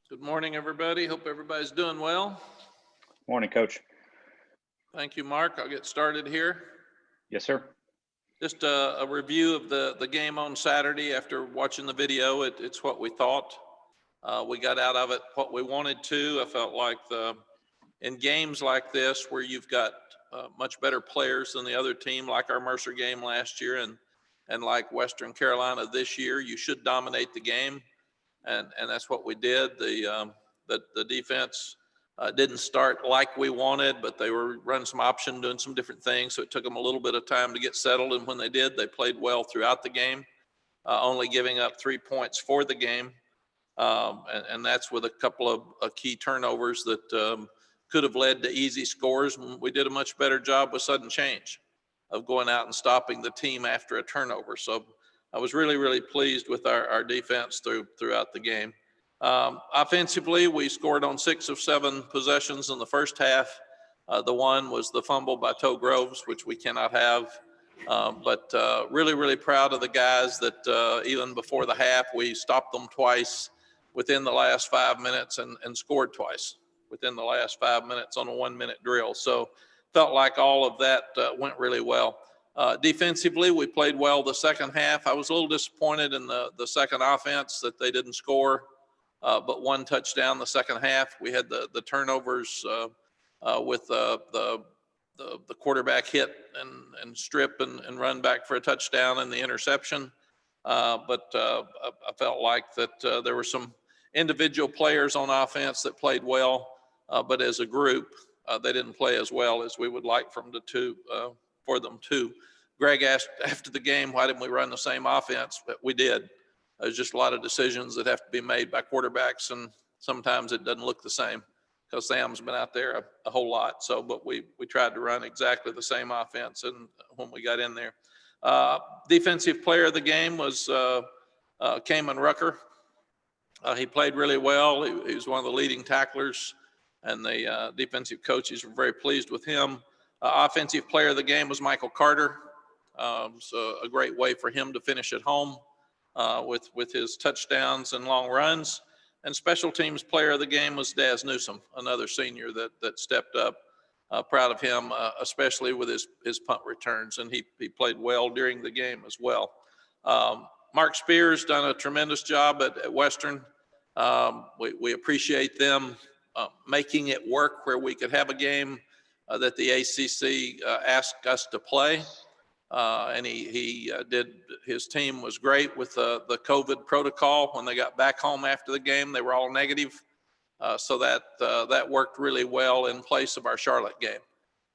Good morning, everybody. Hope everybody's doing well. Morning, Coach. Thank you, Mark. I'll get started here. Yes, sir. Just a review of the game on Saturday. After watching the video, it's what we thought. We got out of it what we wanted to. I felt like in games like this where you've got much better players than the other team, like our Mercer game last year and like Western Carolina this year, you should dominate the game. And that's what we did. The defense didn't start like we wanted, but they were running some option, doing some different things. So it took them a little bit of time to get settled. And when they did, they played well throughout the game, only giving up 3 points for the game. And that's with a couple of key turnovers that could have led to easy scores. And we did a much better job with sudden change of going out and stopping the team after a turnover. So I was really, really pleased with our defense throughout the game. Offensively, we scored on 6 of 7 possessions in the first half. The one was the fumble by Toe Groves, which we cannot have. But really, really proud of the guys that even before the half, we stopped them twice within the last 5 minutes and scored twice within the last 5 minutes on a 1-minute drill. So felt like all of that went really well. Defensively, we played well the second half. I was a little disappointed in the second offense that they didn't score, but 1 touchdown the second half. We had the turnovers with the quarterback hit and strip and run back for a touchdown and the interception. But I felt like that there were some individual players on offense that played well, but as a group, they didn't play as well as we would like for them to. Greg asked after the game, why didn't we run the same offense? But we did. There's just a lot of decisions that have to be made by quarterbacks, and sometimes it doesn't look the same because Sam's been out there a whole lot. So, but we tried to run exactly the same offense and when we got in there. Defensive player of the game was Kamen Rucker. He played really well. He was one of the leading tacklers, and the defensive coaches were very pleased with him. Offensive player of the game was Michael Carter. So a great way for him to finish at home with his touchdowns and long runs. And special teams player of the game was Daz Newsome, another senior that stepped up. Proud of him, especially with his punt returns, and he played well during the game as well. Mark Spears done a tremendous job at Western. We appreciate them making it work where we could have a game that the ACC asked us to play. And he did, his team was great with the COVID protocol. When they got back home after the game, they were all negative. So that worked really well in place of our Charlotte game.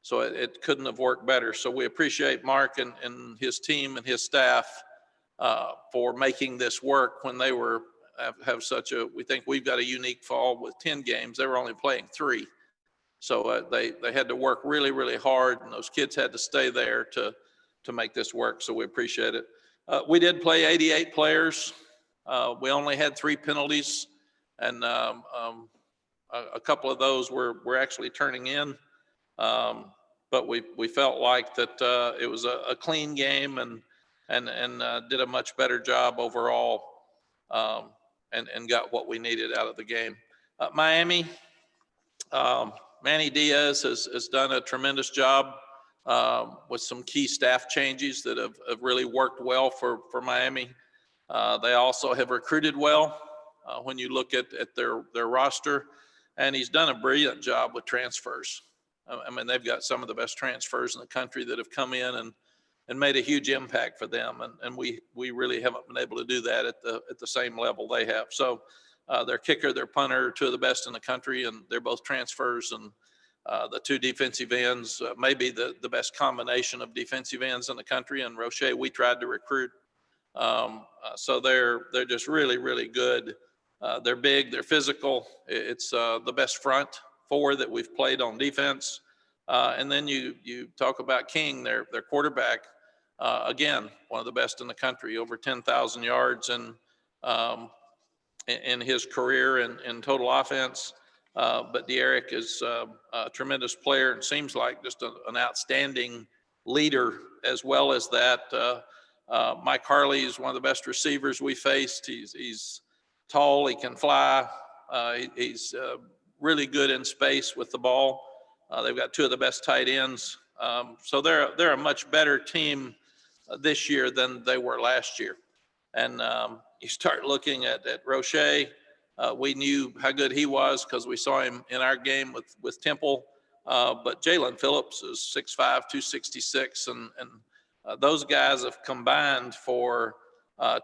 So it couldn't have worked better. So we appreciate Mark and his team and his staff for making this work when they have such we think we've got a unique fall with 10 games. They were only playing 3. So they had to work really, really hard, and those kids had to stay there to make this work. So we appreciate it. We did play 88 players. We only had 3 penalties, and a couple of those were actually turning in. But we felt like that it was a clean game and did a much better job overall, and got what we needed out of the game. Miami. Manny Diaz has done a tremendous job with some key staff changes that have really worked well for Miami. They also have recruited well when you look at their roster, and he's done a brilliant job with transfers. I mean, they've got some of the best transfers in the country that have come in and made a huge impact for them, and we really haven't been able to do that at the same level they have. So their kicker, their punter, 2 of the best in the country, and they're both transfers. And the 2 defensive ends, maybe the best combination of defensive ends in the country. And Roche, we tried to recruit. So they're just really, really good. They're big, they're physical. It's the best front 4 that we've played on defense. And then you talk about King, their quarterback. Again, one of the best in the country, over 10,000 yards in his career in total offense. But De'Eric is a tremendous player and seems like just an outstanding leader as well as that. Mike Harley is one of the best receivers we faced. He's tall, he can fly. He's really good in space with the ball. They've got two of the best tight ends. So they're a much better team this year than they were last year. And you start looking at Roche. We knew how good he was because we saw him in our game with Temple. But Jalen Phillips is 6'5", 266, and those guys have combined for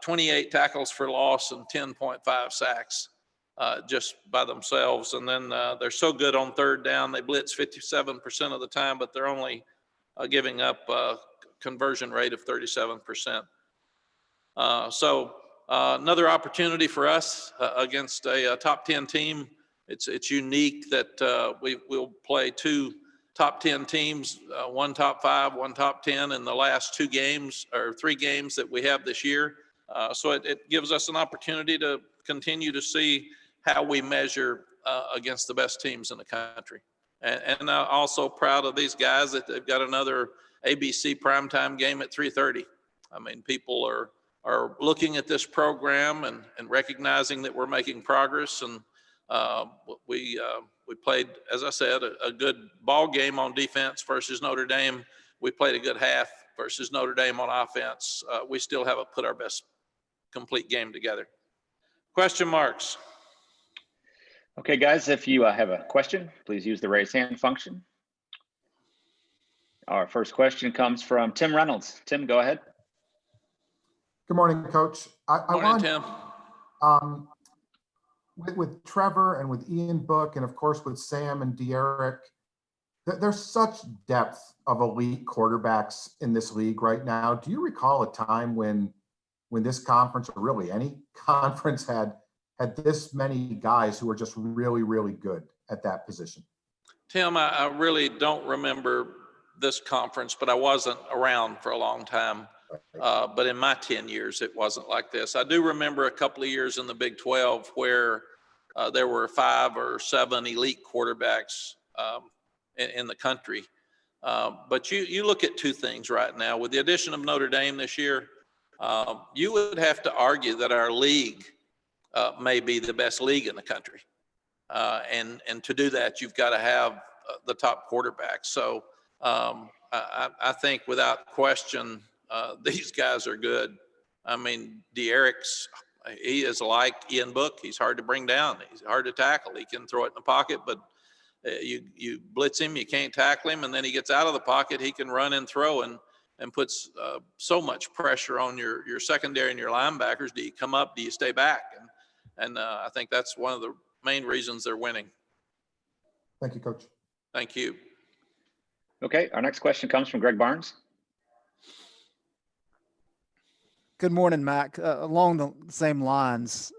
28 tackles for loss and 10.5 sacks just by themselves. And then they're so good on third down. They blitz 57% of the time, but they're only giving up a conversion rate of 37%. So another opportunity for us against a top 10 team. It's unique that we'll play two top 10 teams, one top 5, one top 10 in the last 2 games or 3 games that we have this year. So it gives us an opportunity to continue to see how we measure against the best teams in the country. And also proud of these guys that they've got another ABC primetime game at 3:30. I mean, people are looking at this program and recognizing that we're making progress. And we played, as I said, a good ball game on defense versus Notre Dame. We played a good half versus Notre Dame on offense. We still haven't put our best complete game together. Question marks? Okay, guys, if you have a question, please use the raise hand function. Our first question comes from Tim Reynolds. Tim, go ahead. Good morning, Coach. Morning, Tim. With Trevor and with Ian Book and of course with Sam and De'Eric, there's such depth of elite quarterbacks in this league right now. Do you recall a time when this conference, or really any conference, had this many guys who were just really, really good at that position? Tim, I really don't remember this conference, but I wasn't around for a long time. But in my 10 years, it wasn't like this. I do remember a couple of years in the Big 12 where there were 5 or 7 elite quarterbacks in the country. But you look at 2 things right now. With the addition of Notre Dame this year, you would have to argue that our league may be the best league in the country. And to do that, you've got to have the top quarterback. So I think without question, these guys are good. I mean, De'Eric's, he is like Ian Book. He's hard to bring down. He's hard to tackle. He can throw it in the pocket, but you blitz him, you can't tackle him. And then he gets out of the pocket, he can run and throw and puts so much pressure on your secondary and your linebackers. Do you come up? Do you stay back? And I think that's one of the main reasons they're winning. Thank you, Coach. Thank you. Okay, our next question comes from Greg Barnes. Good morning, Mac. Along the same lines,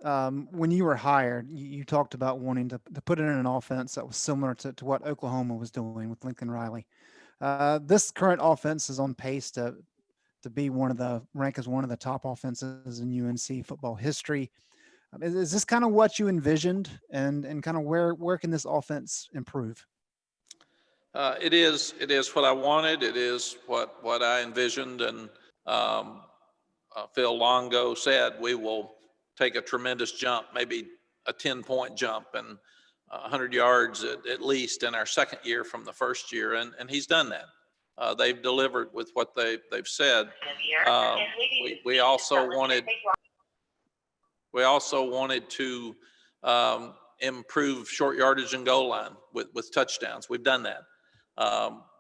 when you were hired, you talked about wanting to put in an offense that was similar to what Oklahoma was doing with Lincoln Riley. This current offense is on pace to be rank as one of the top offenses in UNC football history. Is this kind of what you envisioned, and kind of where can this offense improve? It is what I wanted. It is what I envisioned. And Phil Longo said we will take a tremendous jump, maybe a 10-point jump and 100 yards at least in our second year from the first year. And he's done that. They've delivered with what they've said. We also wanted to improve short yardage and goal line with touchdowns. We've done that.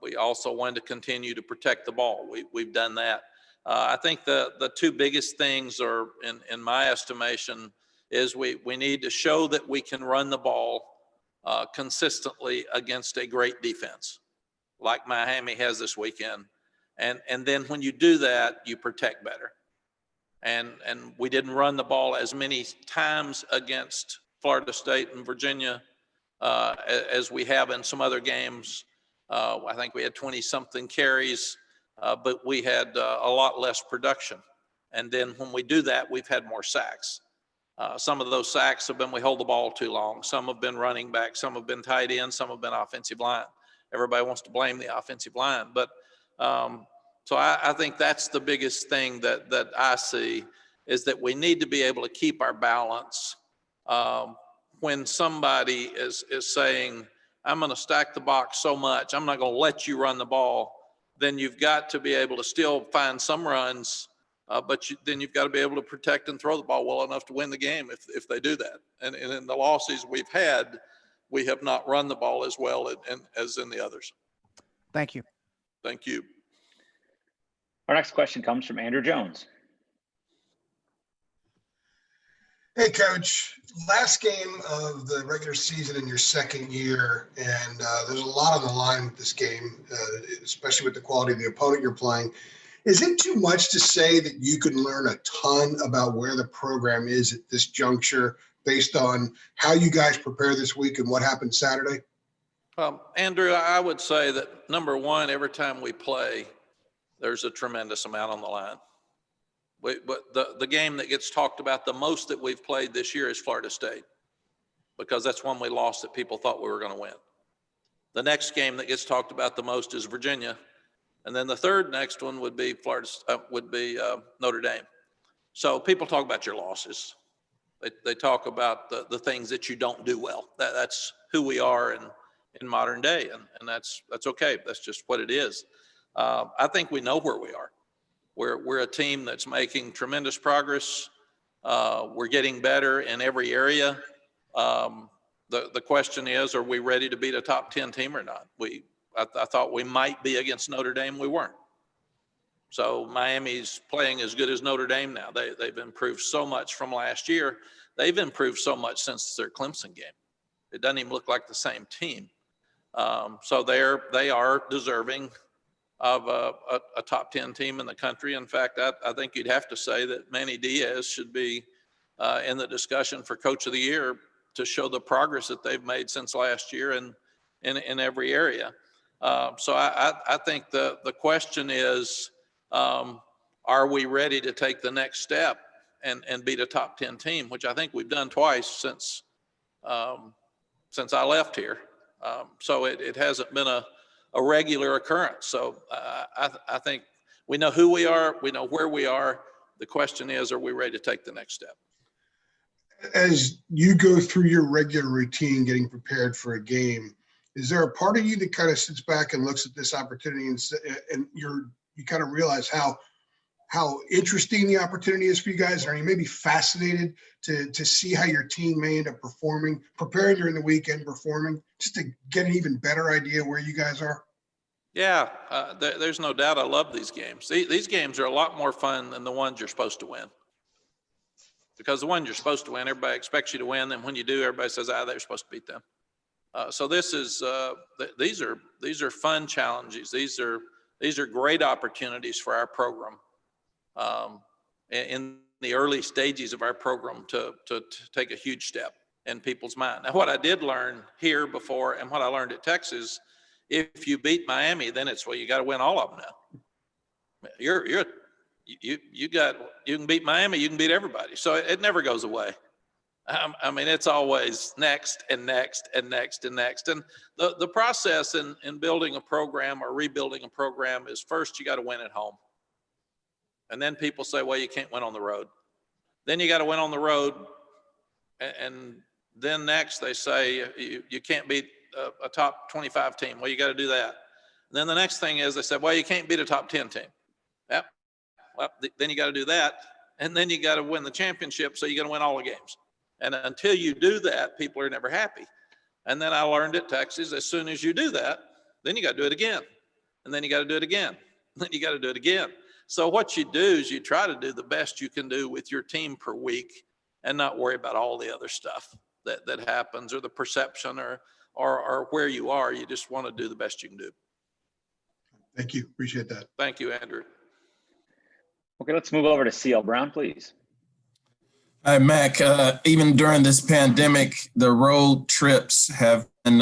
We also wanted to continue to protect the ball. We've done that. I think the 2 biggest things are, in my estimation, is we need to show that we can run the ball consistently against a great defense, like Miami has this weekend. And then when you do that, you protect better. And we didn't run the ball as many times against Florida State and Virginia as we have in some other games. I think we had 20-something carries, but we had a lot less production. And then when we do that, we've had more sacks. Some of those sacks have been we hold the ball too long. Some have been running back. Some have been tight end. Some have been offensive line. Everybody wants to blame the offensive line. But so I think that's the biggest thing that I see, is that we need to be able to keep our balance when somebody is saying, I'm going to stack the box so much, I'm not going to let you run the ball, then you've got to be able to still find some runs, but then you've got to be able to protect and throw the ball well enough to win the game if they do that. And in the losses we've had, we have not run the ball as well as in the others. Thank you. Thank you. Our next question comes from Andrew Jones. Hey, Coach. Last game of the regular season in your second year, and there's a lot on the line with this game, especially with the quality of the opponent you're playing. Is it too much to say that you can learn a ton about where the program is at this juncture based on how you guys prepare this week and what happened Saturday? Andrew, I would say that, number one, every time we play, there's a tremendous amount on the line. But the game that gets talked about the most that we've played this year is Florida State, because that's one we lost that people thought we were going to win. The next game that gets talked about the most is Virginia, and then the third next one would be Notre Dame. So people talk about your losses. They talk about the things that you don't do well. That's who we are in modern day, and that's okay. That's just what it is. I think we know where we are. We're a team that's making tremendous progress. We're getting better in every area. The question is, are we ready to beat a top 10 team or not? I thought we might be against Notre Dame. We weren't. So Miami's playing as good as Notre Dame now. They've improved so much from last year. They've improved so much since their Clemson game. It doesn't even look like the same team. So they are deserving of a top 10 team in the country. In fact, I think you'd have to say that Manny Diaz should be in the discussion for Coach of the Year to show the progress that they've made since last year in every area. So I think the question is, are we ready to take the next step and beat a top 10 team, which I think we've done twice since I left here. So it hasn't been a regular occurrence. So I think we know who we are, we know where we are. The question is, are we ready to take the next step? As you go through your regular routine getting prepared for a game, is there a part of you that kind of sits back and looks at this opportunity and you kind of realize how interesting the opportunity is for you guys? Are you maybe fascinated to see how your team may end up preparing during the weekend, performing, just to get an even better idea where you guys are? Yeah, there's no doubt I love these games. These games are a lot more fun than the ones you're supposed to win. Because the one you're supposed to win, everybody expects you to win. And when you do, everybody says, they're supposed to beat them. So this is, these are fun challenges. These are great opportunities for our program. In the early stages of our program to take a huge step in people's mind. Now, what I did learn here before and what I learned at Texas, if you beat Miami, then it's, well, you got to win all of them now. You can beat Miami, you can beat everybody. So it never goes away. I mean, it's always next and next and next and next. And the process in building a program or rebuilding a program is, first you got to win at home. And then people say, well, you can't win on the road. Then you got to win on the road. And then next they say you can't beat a top 25 team. Well, you got to do that. And then the next thing is they said, well, you can't beat a top 10 team. Yep. Well, then you got to do that. And then you got to win the championship. So you're going to win all the games. And until you do that, people are never happy. And then I learned at Texas, as soon as you do that, then you got to do it again. And then you got to do it again. And then you got to do it again. So what you do is you try to do the best you can do with your team per week and not worry about all the other stuff that happens or the perception or where you are. You just want to do the best you can do. Thank you. Appreciate that. Thank you, Andrew. Okay, let's move over to CL Brown, please. Hi, Mac. Even during this pandemic, the road trips have been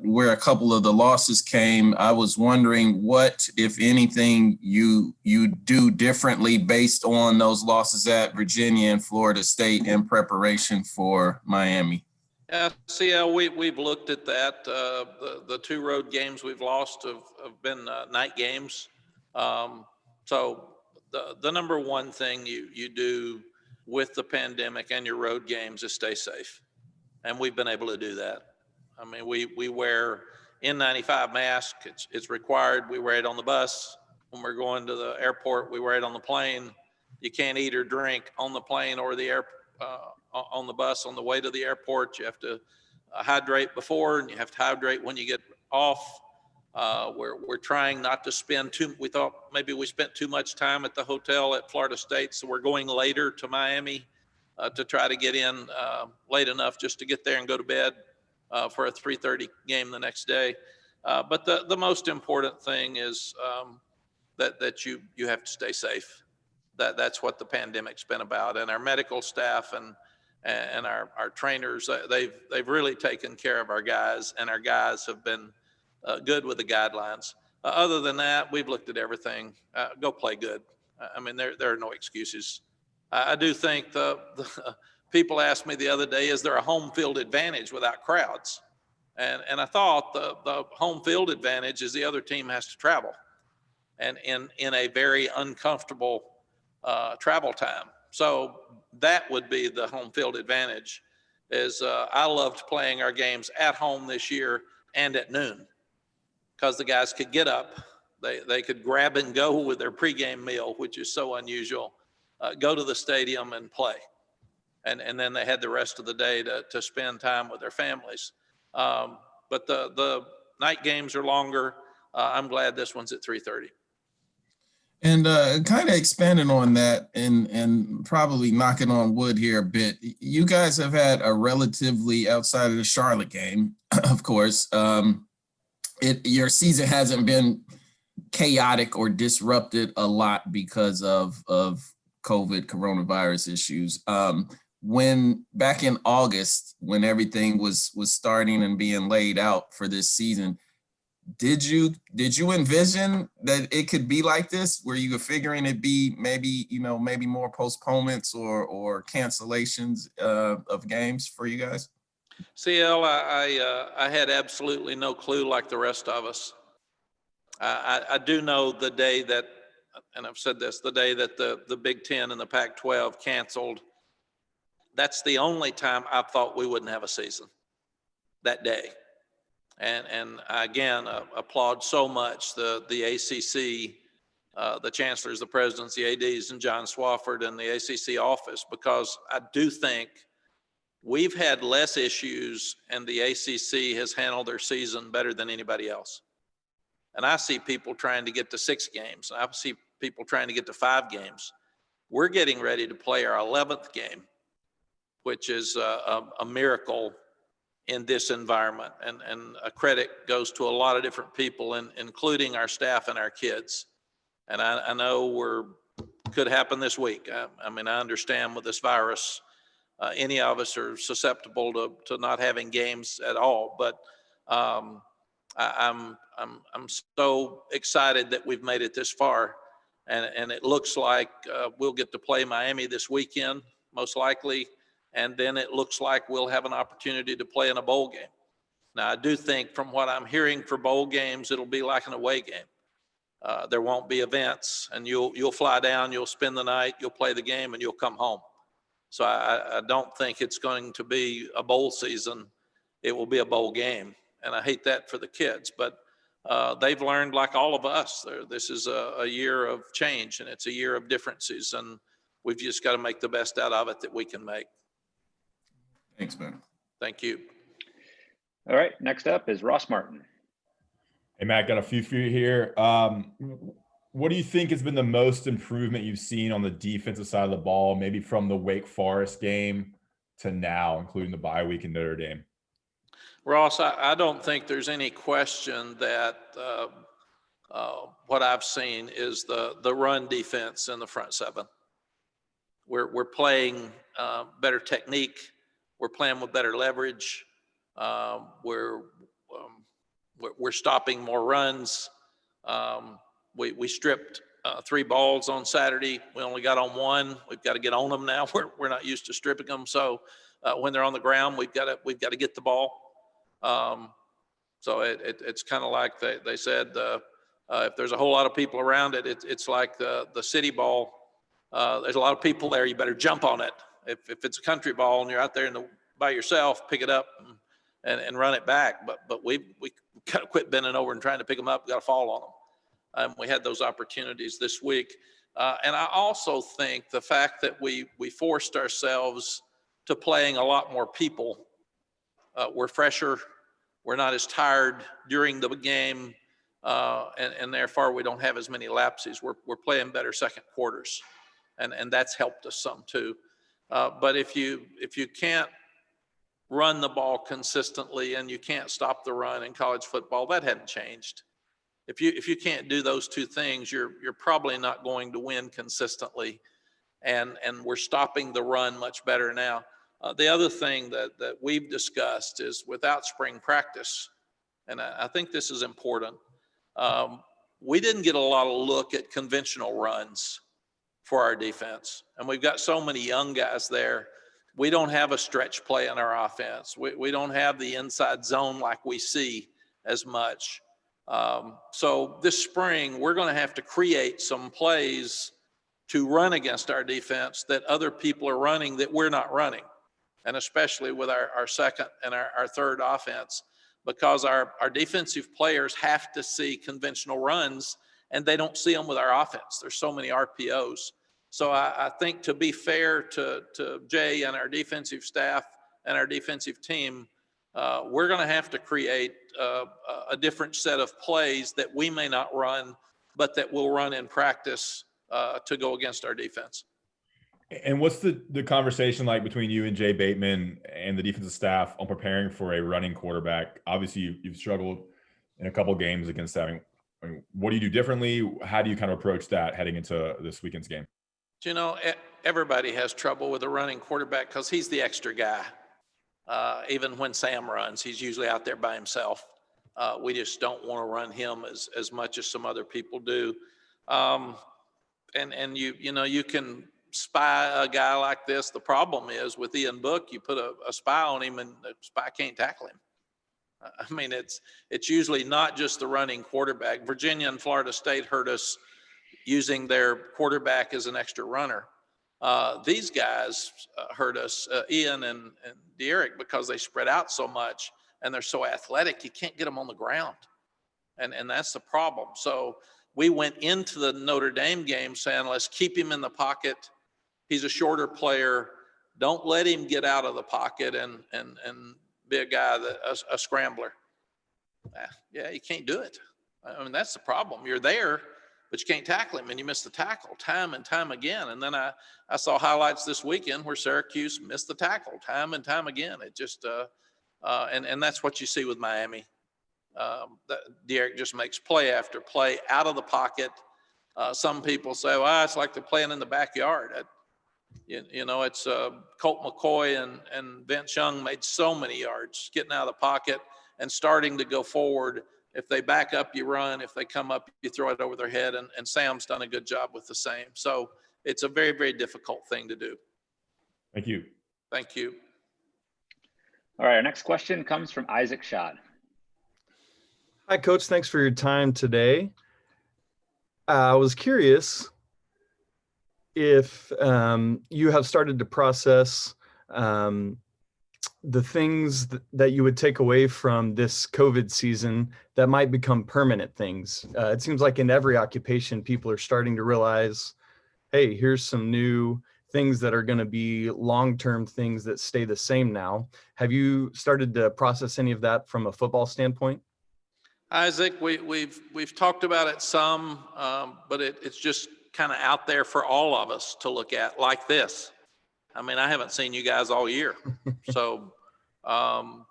where a couple of the losses came. I was wondering what, if anything, you do differently based on those losses at Virginia and Florida State in preparation for Miami. Yeah, CL, we've looked at that. The two road games we've lost have been night games. So the number one thing you do with the pandemic and your road games is stay safe. and we've been able to do that. I mean, we wear N95 mask. It's required. We wear it on the bus. When we're going to the airport, we wear it on the plane. You can't eat or drink on the plane or the on the bus on the way to the airport. You have to hydrate before, and you have to hydrate when you get off. We're trying not to spend we thought maybe we spent too much time at the hotel at Florida State, so we're going later to Miami to try to get in late enough just to get there and go to bed for a 3:30 game the next day. But the most important thing is that you have to stay safe. That's what the pandemic's been about, and our medical staff and our trainers, they've really taken care of our guys, and our guys have been good with the guidelines. Other than that, we've looked at everything. Go play good. I mean, there are no excuses. I do think the people asked me the other day, is there a home field advantage without crowds? And I thought the home field advantage is the other team has to travel, and in a very uncomfortable travel time. So that would be the home field advantage. Is I loved playing our games at home this year and at noon, because the guys could get up, they could grab and go with their pregame meal, which is so unusual, go to the stadium and play. And then they had the rest of the day to spend time with their families. But the night games are longer. I'm glad this one's at 3:30. And kind of expanding on that and probably knocking on wood here a bit, you guys have had a relatively, outside of the Charlotte game, of course, your season hasn't been chaotic or disrupted a lot because of COVID coronavirus issues. When back in August, when everything was starting and being laid out for this season, did you envision that it could be like this, where you were figuring it'd be maybe more postponements or cancellations of games for you guys? CL, I had absolutely no clue, like the rest of us. I do know the day that, and I've said this, the day that the Big Ten and the Pac-12 canceled, that's the only time I thought we wouldn't have a season, that day. And I, again, applaud so much the ACC, the chancellors, the presidents, the ADs, and John Swofford and the ACC office, because I do think we've had less issues and the ACC has handled their season better than anybody else. And I see people trying to get to 6 games. I see people trying to get to 5 games. We're getting ready to play our 11th game, which is a miracle in this environment. And a credit goes to a lot of different people, including our staff and our kids. And I know could happen this week. I mean, I understand with this virus, any of us are susceptible to not having games at all. But I'm so excited that we've made it this far. And it looks like we'll get to play Miami this weekend, most likely. And then it looks like we'll have an opportunity to play in a bowl game. Now, I do think from what I'm hearing for bowl games, it'll be like an away game. There won't be events, and you'll fly down, you'll spend the night, you'll play the game, and you'll come home. So I don't think it's going to be a bowl season. It will be a bowl game. And I hate that for the kids, but they've learned, like all of us, this is a year of change, and it's a year of differences, and we've just got to make the best out of it that we can make. Thanks, man. Thank you. All right, next up is Ross Martin. Hey, Matt, got a few for you here. What do you think has been the most improvement you've seen on the defensive side of the ball, maybe from the Wake Forest game to now, including the bye week in Notre Dame? Ross, I don't think there's any question that what I've seen is the run defense in the front 7. We're playing better technique. We're playing with better leverage. We're stopping more runs. We stripped 3 balls on Saturday. We only got on 1. We've got to get on them now. We're not used to stripping them. So when they're on the ground, we've got to get the ball. So it's kind of like they said, if there's a whole lot of people around it, it's like the city ball. There's a lot of people there. You better jump on it. If it's a country ball and you're out there in the by yourself, pick it up and run it back. But we got to quit bending over and trying to pick them up. Got to fall on them. We had those opportunities this week. And I also think the fact that we forced ourselves to playing a lot more people. We're fresher. We're not as tired during the game. And therefore we don't have as many lapses. We're playing better second quarters. And that's helped us some too. But if you can't run the ball consistently and you can't stop the run in college football, that hadn't changed. If you can't do those two things, you're probably not going to win consistently. And we're stopping the run much better now. The other thing that we've discussed is without spring practice, and I think this is important, we didn't get a lot of look at conventional runs for our defense. And we've got so many young guys there. We don't have a stretch play in our offense. We don't have the inside zone like we see as much. So this spring, we're going to have to create some plays to run against our defense that other people are running that we're not running. And especially with our second and our third offense, because our defensive players have to see conventional runs and they don't see them with our offense. There's so many RPOs. So I think to be fair to Jay and our defensive staff and our defensive team, we're going to have to create a different set of plays that we may not run, but that we'll run in practice to go against our defense. And what's the conversation like between you and Jay Bateman and the defensive staff on preparing for a running quarterback? Obviously, you've struggled in a couple of games against that. I mean, what do you do differently? How do you kind of approach that heading into this weekend's game? You know, everybody has trouble with a running quarterback because he's the extra guy. Even when Sam runs, he's usually out there by himself. We just don't want to run him as much as some other people do. And you can spy a guy like this. The problem is with Ian Book, you put a spy on him and the spy can't tackle him. I mean, it's usually not just the running quarterback. Virginia and Florida State hurt us using their quarterback as an extra runner. These guys hurt us, Ian and Derek, because they spread out so much and they're so athletic, you can't get them on the ground. And that's the problem. So we went into the Notre Dame game saying, let's keep him in the pocket. He's a shorter player. Don't let him get out of the pocket and be a guy a scrambler. Yeah, you can't do it. I mean, that's the problem. You're there, but you can't tackle him, and you miss the tackle time and time again. And then I saw highlights this weekend where Syracuse missed the tackle time and time again. It just and that's what you see with Miami. Derek just makes play after play out of the pocket. Some people say, well, it's like they're playing in the backyard. It's Colt McCoy and Vince Young made so many yards getting out of the pocket and starting to go forward. If they back up, you run. If they come up, you throw it over their head. And Sam's done a good job with the same. So it's a very, very difficult thing to do. Thank you. Thank you. All right, our next question comes from Isaac Schott. Hi, Coach. Thanks for your time today. I was curious if you have started to process the things that you would take away from this COVID season that might become permanent things. It seems like in every occupation, people are starting to realize, hey, here's some new things that are going to be long-term things that stay the same now. Have you started to process any of that from a football standpoint? Isaac, we've talked about it some, but it's just kind of out there for all of us to look at like this. I mean, I haven't seen you guys all year. So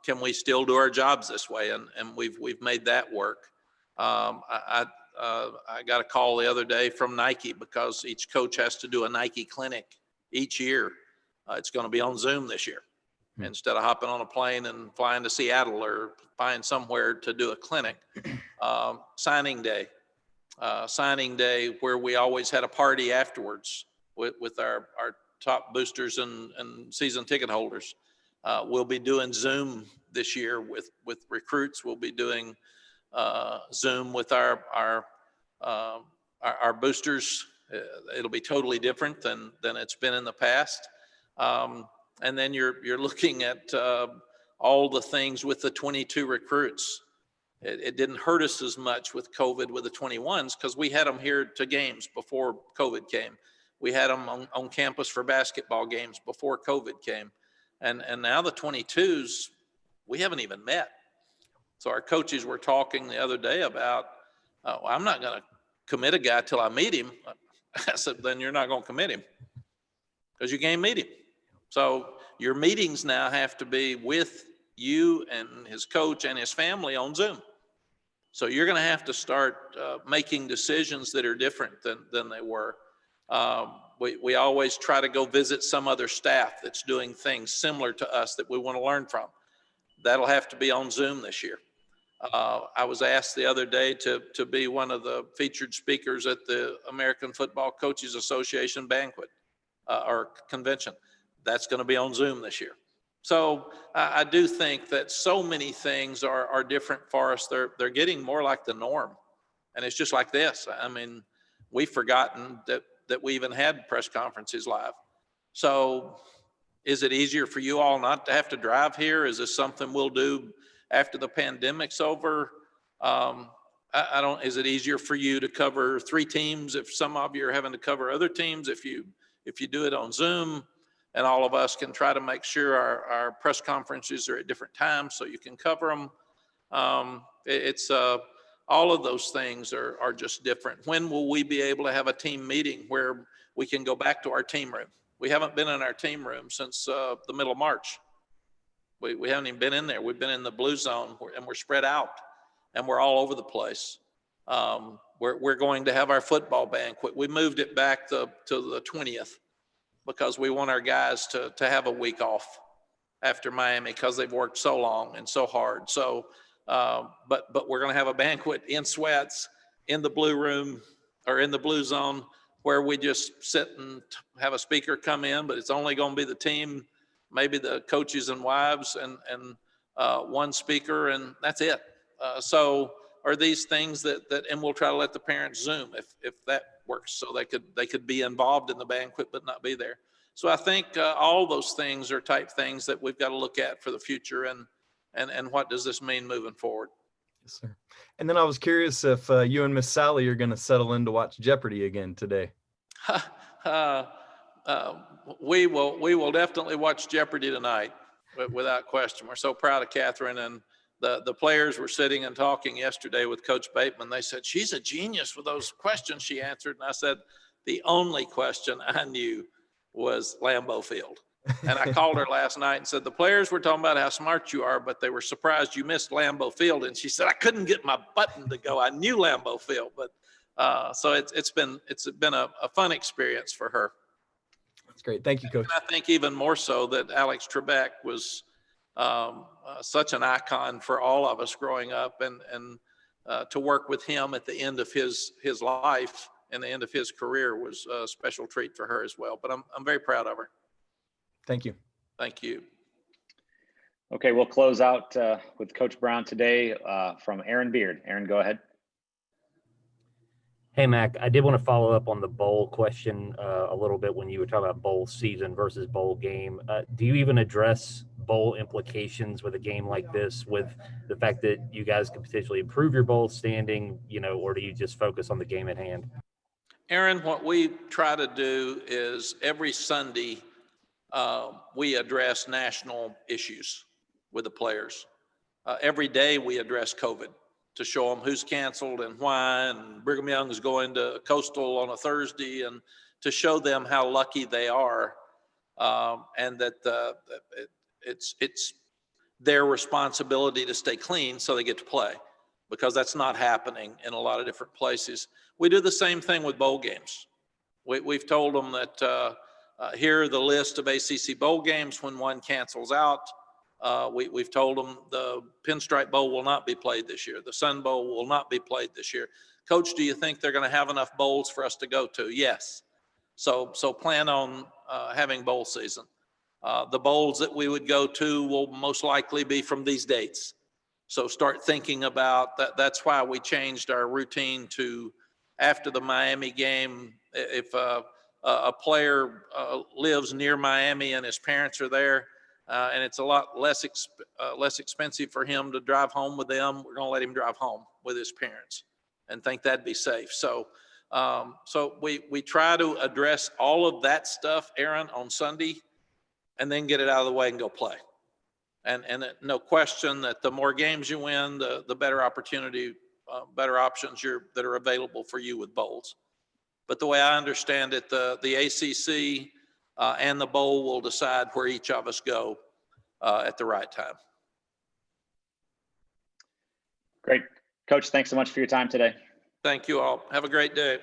can we still do our jobs this way? And we've made that work. I got a call the other day from Nike because each coach has to do a Nike clinic each year. It's going to be on Zoom this year. Instead of hopping on a plane and flying to Seattle or flying somewhere to do a clinic. Signing day where we always had a party afterwards with our top boosters and season ticket holders. We'll be doing Zoom this year with recruits. We'll be doing Zoom with our boosters. It'll be totally different than it's been in the past. And then you're looking at all the things with the 22 recruits. It didn't hurt us as much with COVID with the 21s because we had them here to games before COVID came. We had them on campus for basketball games before COVID came. And now the 22s, we haven't even met. So our coaches were talking the other day about, well, I'm not going to commit a guy till I meet him. I said, then you're not going to commit him because you can't meet him. So your meetings now have to be with you and his coach and his family on Zoom. So you're going to have to start making decisions that are different than they were. We always try to go visit some other staff that's doing things similar to us that we want to learn from. That'll have to be on Zoom this year. I was asked the other day to be one of the featured speakers at the American Football Coaches Association banquet or convention. That's going to be on Zoom this year. So I do think that so many things are different for us. They're getting more like the norm. And it's just like this. I mean, we've forgotten that we even had press conferences live. So is it easier for you all not to have to drive here? Is this something we'll do after the pandemic's over? Is it easier for you to cover 3 teams if some of you are having to cover other teams if you do it on Zoom? And all of us can try to make sure our press conferences are at different times so you can cover them. All of those things are just different. When will we be able to have a team meeting where we can go back to our team room? We haven't been in our team room since the middle of March. We haven't even been in there. We've been in the blue zone and we're spread out and we're all over the place. We're going to have our football banquet. We moved it back to the 20th. Because we want our guys to have a week off after Miami because they've worked so long and so hard. So, but we're going to have a banquet in sweats in the blue room or in the blue zone where we just sit and have a speaker come in, but it's only going to be the team, maybe the coaches and wives and one speaker, and that's it. So are these things that and we'll try to let the parents Zoom if that works, so they could be involved in the banquet but not be there. So I think all those things are type things that we've got to look at for the future and what does this mean moving forward. Yes, sir. And then I was curious if you and Miss Sally are going to settle in to watch Jeopardy again today. We will definitely watch Jeopardy tonight without question. We're so proud of Catherine, and the players were sitting and talking yesterday with Coach Bateman. They said, she's a genius with those questions she answered. And I said, the only question I knew was Lambeau Field. And I called her last night and said, the players were talking about how smart you are, but they were surprised you missed Lambeau Field. And she said, I couldn't get my button to go. I knew Lambeau Field, but so it's been a fun experience for her. That's great. Thank you, Coach. And I think even more so that Alex Trebek was such an icon for all of us growing up, and to work with him at the end of his life and the end of his career was a special treat for her as well. But I'm very proud of her. Thank you. Thank you. Okay, we'll close out with Coach Brown today from Aaron Beard. Aaron, go ahead. Hey, Mac, I did want to follow up on the bowl question a little bit when you were talking about bowl season versus bowl game. Do you even address bowl implications with a game like this, with the fact that you guys could potentially improve your bowl standing, or do you just focus on the game at hand? Aaron, what we try to do is every Sunday we address national issues with the players. Every day we address COVID to show them who's canceled and why, and Brigham Young is going to Coastal on a Thursday, and to show them how lucky they are, and that it's their responsibility to stay clean so they get to play, because that's not happening in a lot of different places. We do the same thing with bowl games. We've told them that here are the list of ACC bowl games when one cancels out. We've told them the Pinstripe Bowl will not be played this year. The Sun Bowl will not be played this year. Coach, do you think they're going to have enough bowls for us to go to? Yes. So plan on having bowl season. The bowls that we would go to will most likely be from these dates. So start thinking about that. That's why we changed our routine to after the Miami game. If a player lives near Miami and his parents are there, and it's a lot less expensive for him to drive home with them, we're going to let him drive home with his parents and think that'd be safe. So we try to address all of that stuff, Aaron, on Sunday, and then get it out of the way and go play. And no question that the more games you win, the better opportunity, better options that are available for you with bowls. But the way I understand it, the ACC and the bowl will decide where each of us go at the right time. Great. Coach, thanks so much for your time today. Thank you all. Have a great day.